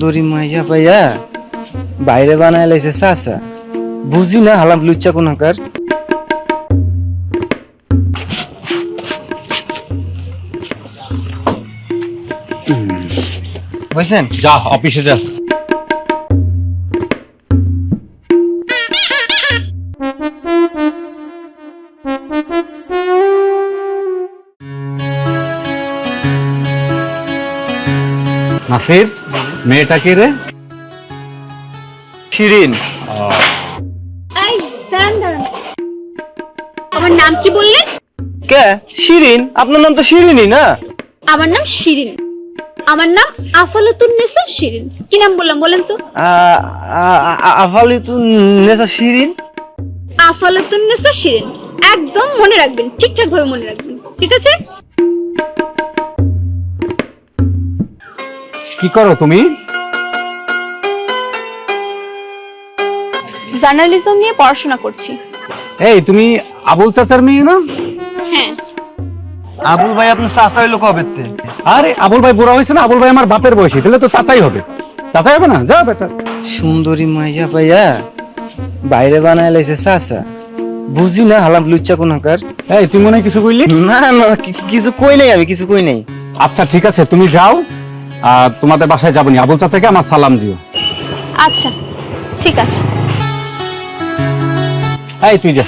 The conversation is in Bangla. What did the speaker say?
সুন্দরী মাইয়া পাইয়া বাইরে বানায় লাইছে চাচা, বুঝি না হালাম লুচ্চা কোনাকার। বুঝছেন, যা অফিসে যা। নাসির, মেয়েটা কে রে? শিরিন। এই দাঁড়ান দাঁড়ান, আমার নাম কি বললেন? কে শিরিন? আপনার নাম তো শিরিনই না? আমার নাম শিরিন। আমার নাম আফালাতুন্নেসা শিরিন। কি নাম বললাম বলেন তো? আফালিতুন নেসা শিরিন। আফালাতুন্নেসা শিরিন, একদম মনে রাখবেন, ঠিকঠাক ভাবে মনে রাখবেন, ঠিক আছে? কি করো তুমি? জার্নালিজম নিয়ে পড়াশোনা করছি। এই তুমি আবুল চাচার মেয়ে না? হ্যাঁ। আবুল ভাই আপনার চাচা হইলো কবে? আরে আবুল ভাই বুড়া হয়েছে না, আবুল ভাই আমার বাপের বয়সী, তাহলে তো চাচাই হবে। চাচাই হবে না? যা বেটা। সুন্দরী মাইয়া পাইয়া বাইরে বানায় লাইছে চাচা, বুঝি না হালাম লুচ্চা কোনাকার। এই তুই মনে হয় কিছু কইলি? না না, কিছু কই নাই, আমি কিছু কই নাই। আচ্ছা ঠিক আছে, তুমি যাও, তোমাদের বাসায় যাবনি, আবুল চাচাকে আমার সালাম দিও। আচ্ছা ঠিক আছে। এই তুই যা।